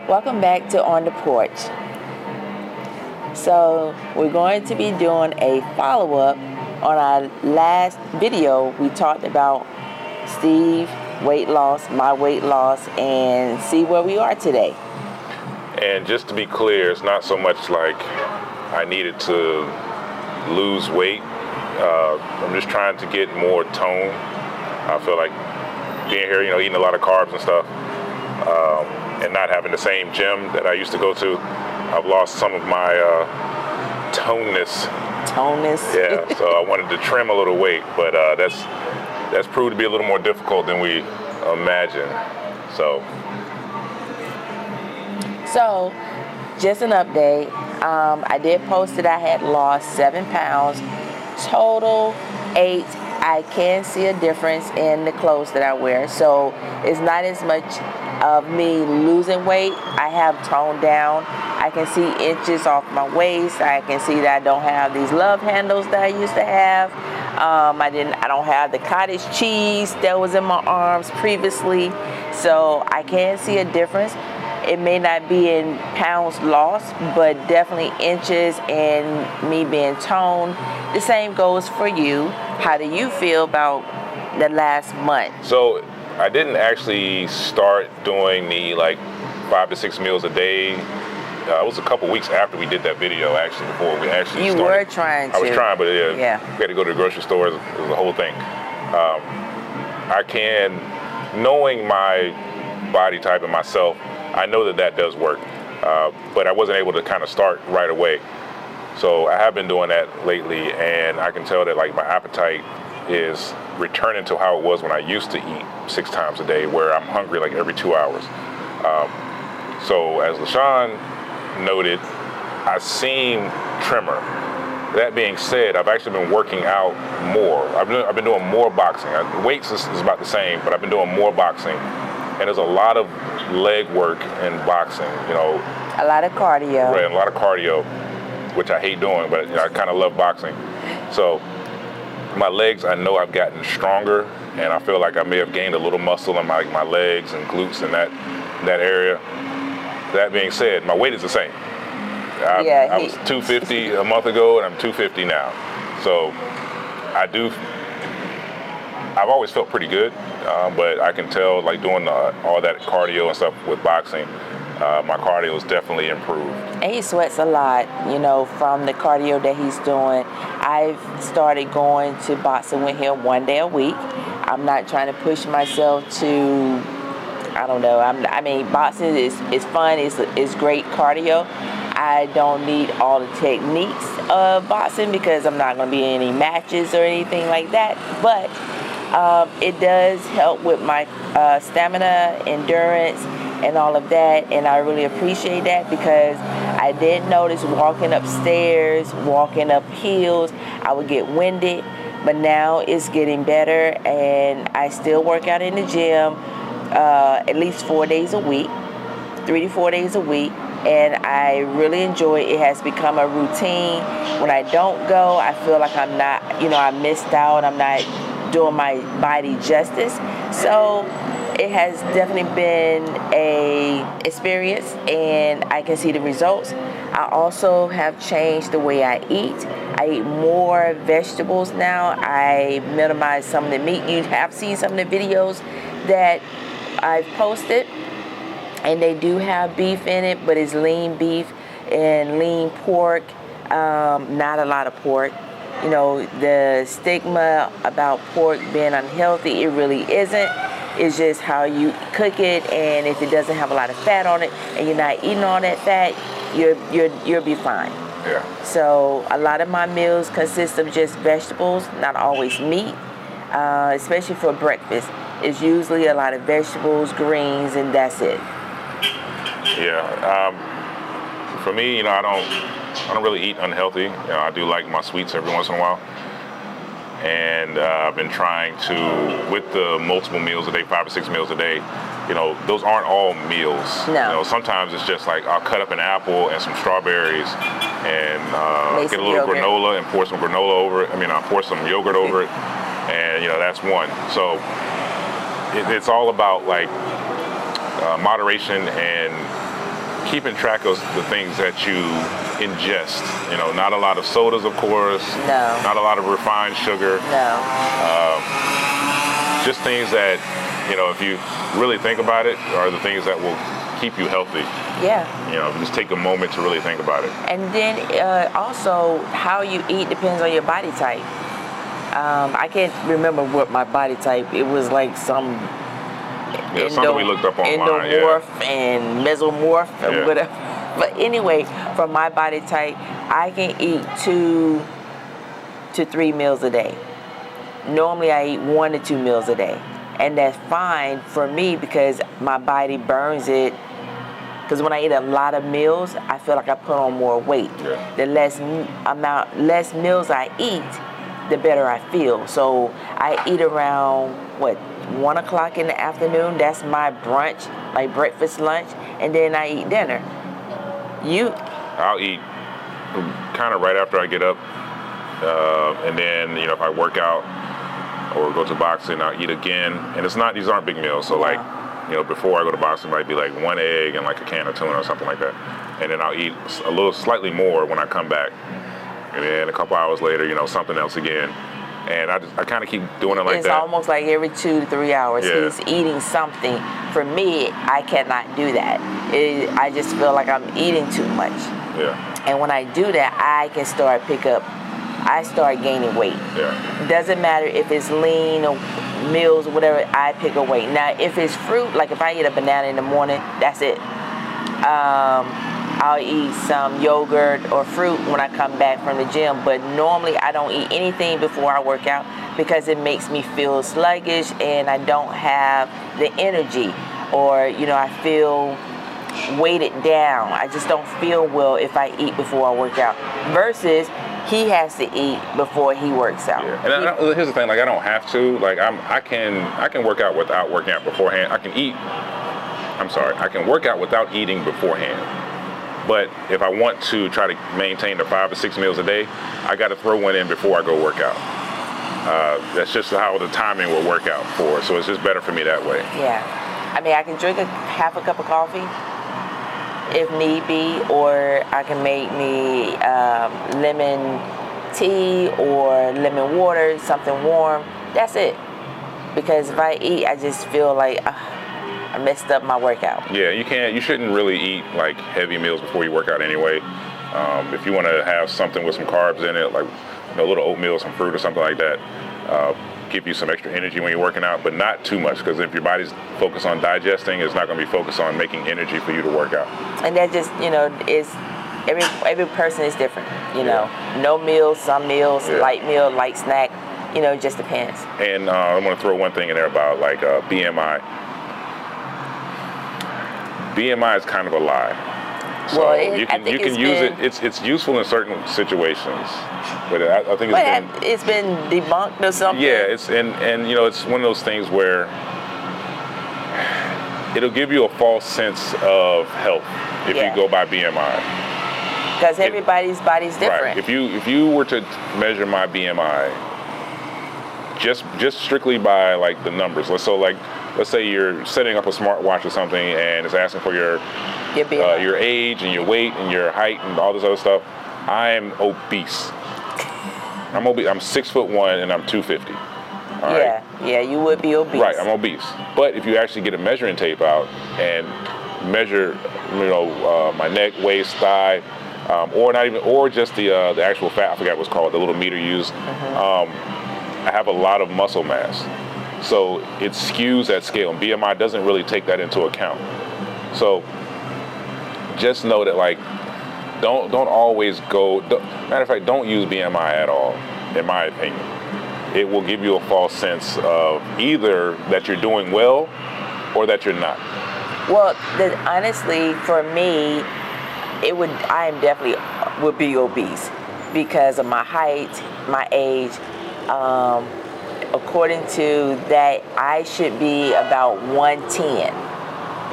Welcome back to On the Porch. So we're going to be doing a follow-up on our last video. We talked about Steve, weight loss, my weight loss, and see where we are today. And just to be clear, it's not so much like I needed to lose weight. I'm just trying to get more tone. I feel like being here, eating a lot of carbs and stuff, and not having the same gym that I used to go to, I've lost some of my toneness. Toneness? Yeah, so I wanted to trim a little weight, but that's proved to be a little more difficult than we imagined. So, just an update. I did post that I had lost 7 pounds, total 8. I can see a difference in the clothes that I wear. So it's not as much of me losing weight. I have toned down. I can see inches off my waist. I can see that I don't have these love handles that I used to have. I don't have the cottage cheese that was in my arms previously. So I can see a difference. It may not be in pounds lost, but definitely inches and me being toned. The same goes for you. How do you feel about the last month? So I didn't actually start doing the 5 to 6 meals a day. It was a couple weeks after we did that video, actually, before we actually started. You were trying to. I was trying, but yeah. We had to go to the grocery store. It was the whole thing. Knowing my body type and myself, I know that does work, but I wasn't able to kind of start right away. So I have been doing that lately, and I can tell that my appetite is returning to how it was when I used to eat 6 times a day, where I'm hungry every 2 hours. So as LaShawn noted, I seem trimmer. That being said, I've actually been working out more. I've been doing more boxing. The weights is about the same, but I've been doing more boxing. And there's a lot of leg work in boxing, A lot of cardio. Right, a lot of cardio, which I hate doing, but I kind of love boxing. So my legs, I know I've gotten stronger, and I feel like I may have gained a little muscle in my legs and glutes in that area. That being said, my weight is the same. I was 250 a month ago, and I'm 250 now. So I've always felt pretty good, but I can tell doing all that cardio and stuff with boxing, my cardio is definitely improved. And he sweats a lot, from the cardio that he's doing. I've started going to boxing with him 1 day a week. I'm not trying to push myself to, I don't know. Boxing is fun. It's great cardio. I don't need all the techniques of boxing because I'm not going to be in any matches or anything like that. But it does help with my stamina, endurance, and all of that. And I really appreciate that because I did notice walking upstairs, walking up hills, I would get winded. But now it's getting better, and I still work out in the gym at least 4 days a week, 3 to 4 days a week. And I really enjoy it. It has become a routine. When I don't go, I feel like I'm not, I missed out. I'm not doing my body justice. So it has definitely been a experience, and I can see the results. I also have changed the way I eat. I eat more vegetables now. I minimize some of the meat. You have seen some of the videos that I've posted, and they do have beef in it, but it's lean beef and lean pork, not a lot of pork. The stigma about pork being unhealthy, it really isn't. It's just how you cook it, and if it doesn't have a lot of fat on it and you're not eating all that fat, you'll be fine. Yeah. So a lot of my meals consist of just vegetables, not always meat, especially for breakfast. It's usually a lot of vegetables, greens, and that's it. Yeah. For me, I don't really eat unhealthy. I do like my sweets every once in a while. And I've been trying to, with the multiple meals a day, 5 to 6 meals a day, those aren't all meals. No. Sometimes it's just like I'll cut up an apple and some strawberries and get a little yogurt. granola and pour some granola over it. I'll pour some yogurt over it, and that's one. So it's all about like moderation and keeping track of the things that you ingest. Not a lot of sodas, of course. No. Not a lot of refined sugar. No. Just things that, if you really think about it, are the things that will keep you healthy. Yeah. Just take a moment to really think about it. And then also, how you eat depends on your body type. I can't remember what my body type. It was like some something we looked up online. Endomorph and mesomorph and whatever. But anyway, for my body type, I can eat 2 to 3 meals a day. Normally, I eat 1 to 2 meals a day. And that's fine for me because my body burns it. Because when I eat a lot of meals, I feel like I put on more weight. Yeah. The less meals I eat, the better I feel. So I eat around 1 o'clock in the afternoon. That's my brunch, my breakfast, lunch, and then I eat dinner. I'll eat kind of right after I get up, and then if I work out or go to boxing, I'll eat again. And these aren't big meals. So like, before I go to boxing, it might be like 1 egg and like a can of tuna or something like that. And then I'll eat a little slightly more when I come back. And then a couple hours later, something else again. And I kind of keep doing it like that. It's almost like every 2 to 3 hours he's eating something. For me, I cannot do that. I just feel like I'm eating too much. Yeah. And when I do that, I start gaining weight. Yeah. Doesn't matter if it's lean or meals or whatever, I pick a weight. Now, if it's fruit, like if I eat a banana in the morning, that's it. I'll eat some yogurt or fruit when I come back from the gym, but normally I don't eat anything before I work out because it makes me feel sluggish and I don't have the energy, or I feel weighted down. I just don't feel well if I eat before I work out, versus he has to eat before he works out. Yeah. And here's the thing, like I don't have to. Like I can work out without working out beforehand. I can work out without eating beforehand. But if I want to try to maintain the 5 to 6 meals a day, I got to throw one in before I go work out. That's just how the timing will work out for. So it's just better for me that way. Yeah. I can drink half a cup of coffee if need be, or I can make me lemon tea or lemon water, something warm. That's it. Because if I eat, I just feel like I messed up my workout. Yeah, you shouldn't really eat like heavy meals before you work out anyway. If you want to have something with some carbs in it, like a little oatmeal, some fruit or something like that, give you some extra energy when you're working out, but not too much, because if your body's focused on digesting, it's not going to be focused on making energy for you to work out. And that just, is every person is different, No meals, some meals, light meal, light snack, it just depends. And I want to throw one thing in there about like BMI. BMI is kind of a lie. So you can use it. It's useful in certain situations, but I think it's been debunked or something. Yeah, it's one of those things where it'll give you a false sense of health if you go by BMI. Because everybody's body's different. Right. If you were to measure my BMI, just strictly by like the numbers. Let's say you're setting up a smartwatch or something and it's asking for your age and your weight and your height and all this other stuff. I am obese. I'm 6'1" and I'm 250. All right? Yeah, you would be obese. Right, I'm obese. But if you actually get a measuring tape out and measure, my neck, waist, thigh, or just the actual fat, I forgot what it's called, the little meter used. I have a lot of muscle mass. So it skews that scale, and BMI doesn't really take that into account. So just know that, like, don't always go. Matter of fact, don't use BMI at all, in my opinion. It will give you a false sense of either that you're doing well or that you're not. Well, honestly, for me, I definitely would be obese because of my height, my age. According to that, I should be about 110.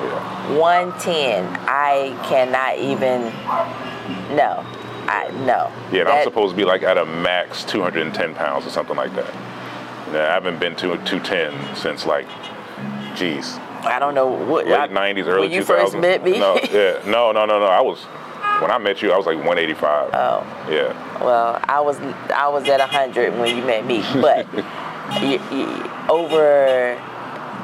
Yeah. 110. I cannot even. No. No. Yeah, and I'm supposed to be like at a max 210 pounds or something like that. Yeah, I haven't been to 210 since like, geez. I don't know what. Late 90s, early 2000s. When you first met me? No, yeah. No. When I met you, I was like 185. Oh. Yeah. Well, I was at 100 when you met me, but over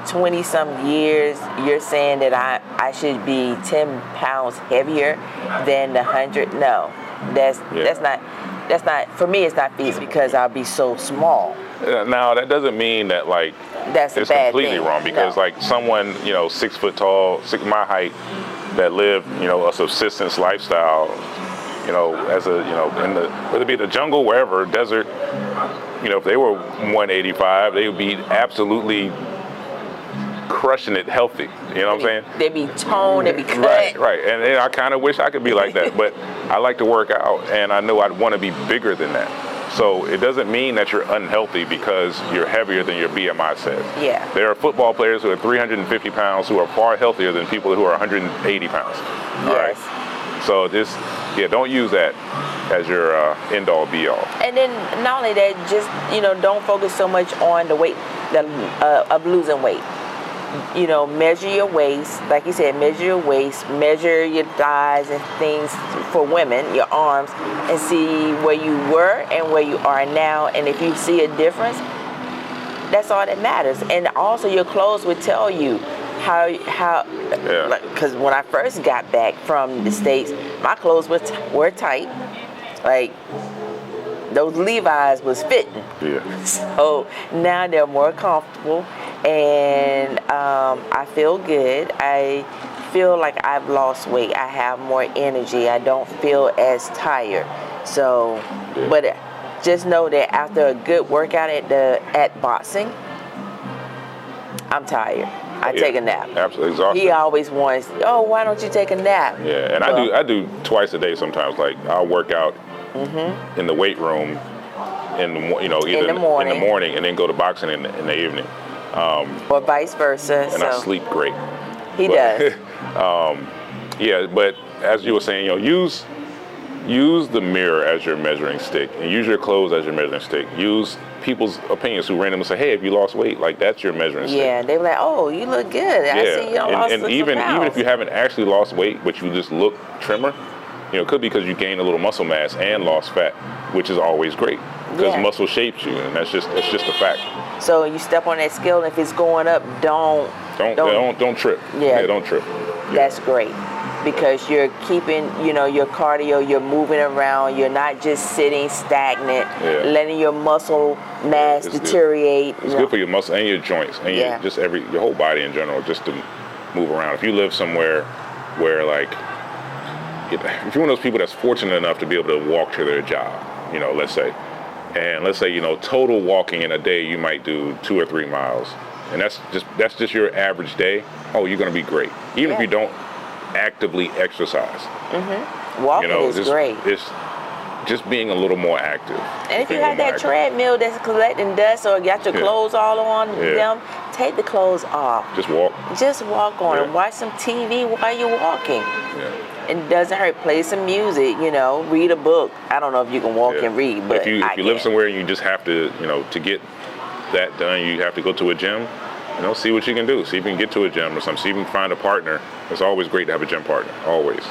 20 some years, you're saying that I should be 10 pounds heavier than the 100? No, that's not for me. It's not feasible because I'll be so small. Now that doesn't mean that like that's it's a bad completely thing. wrong because No. like someone 6 foot tall, my height, that live a subsistence lifestyle, as a in the whether it be the jungle, wherever, desert, if they were 185, they would be absolutely crushing it healthy. You know what I'm saying? They'd be toned, they'd be cut. Right. And I kind of wish I could be like that, but I like to work out, and I know I'd want to be bigger than that. So it doesn't mean that you're unhealthy because you're heavier than your BMI says. Yeah. There are football players who are 350 pounds who are far healthier than people who are 180 pounds. All Yes. right. So don't use that as your end-all be-all. And then not only that, just don't focus so much on the weight of losing weight. Measure your waist, like you said, measure your waist, measure your thighs and things for women, your arms, and see where you were and where you are now. And if you see a difference, that's all that matters. And also your clothes would tell you how Yeah. because when I first got back from the States, my clothes were tight. Like, those Levi's was fitting. Yeah. So now they're more comfortable, and I feel good. I feel like I've lost weight. I have more energy. I don't feel as tired. So, Yeah. but just know that after a good workout at boxing, I'm tired. I take a nap. Absolutely exhausted. He always wants, why don't you take a nap? Yeah, and I do twice a day sometimes. Like I'll work out in the weight room either In the morning. in the morning, and then go to boxing in the evening. Or vice versa. And I sleep great. He does. Yeah, but as you were saying, use the mirror as your measuring stick, and use your clothes as your measuring stick. Use people's opinions who randomly say, "Hey, if you lost weight, like that's your measuring stick." Yeah, they were like, "Oh, you look good. I see you don't lost and some even pounds." if you haven't actually lost weight, but you just look trimmer, it could be because you gained a little muscle mass and lost fat, which is always great because Yeah. muscle shapes you, and that's just a fact. So you step on that scale, and if it's going up, don't trip. Yeah. Don't trip. That's great, because you're keeping, your cardio, you're moving around, you're not just sitting stagnant, Yeah. letting your muscle mass It's good. deteriorate. It's good for your muscle and your joints and Yeah. your whole body in general, just to move around. If you live somewhere where if you're one of those people that's fortunate enough to be able to walk to their job, let's say, total walking in a day, you might do 2 or 3 miles, and that's just your average day. Oh, you're going to be great, even if Yeah. you don't actively exercise. Walking is great. It's just being a little more active. And if you being a have little that more active. treadmill that's collecting dust, or got your Yeah. clothes all on Yeah. them, take the clothes off. Just walk. Just walk on Yeah. it. Watch some TV while you're walking. Yeah. It doesn't hurt. Play some music, read a book. I don't know if you can walk Yeah. and read, but if you I live can. somewhere and you just have to, to get that done, you have to go to a gym. See what you can do. See if you can get to a gym or something. See if you can find a partner. It's always great to have a gym partner. Always.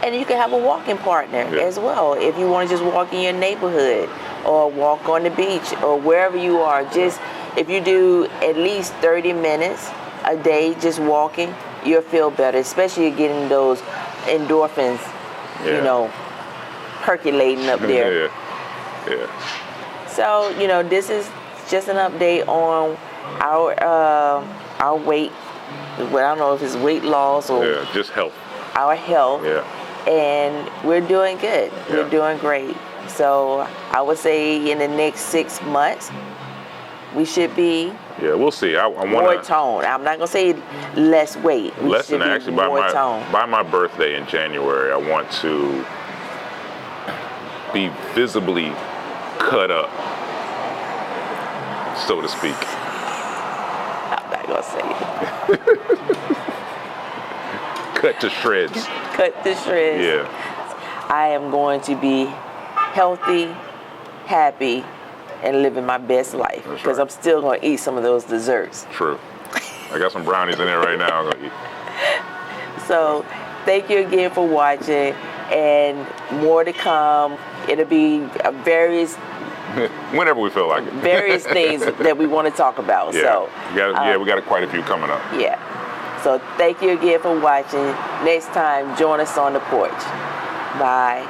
And you can have a walking partner Yeah. as well. If you want to just walk in your neighborhood or walk on the beach or wherever you are, just if you do at least 30 minutes a day just walking, you'll feel better, especially getting those endorphins, Yeah. percolating up there. Yeah. So, this is just an update on our weight. Well, I don't know if it's weight loss or Yeah. Just health. our health. Yeah. And we're doing good. Yeah. We're doing great. So I would say in the next 6 months, we should be Yeah. We'll see. I more want to toned. I'm not gonna say less weight. We less should than be actually more toned. by my birthday in January. I want to be visibly cut up, so to speak. I'm not gonna say it. cut to shreds. Cut to shreds. Yeah. I am going to be healthy, happy, and living my best life. That's Because right. I'm still going to eat some of those desserts. True. I got some brownies in there right now. I'm gonna eat. So thank you again for watching, and more to come. It'll be various Whenever we feel like it. various things that we want to talk about. Yeah. So We got quite a few coming up. yeah. So thank you again for watching. Next time, join us on the porch. Bye.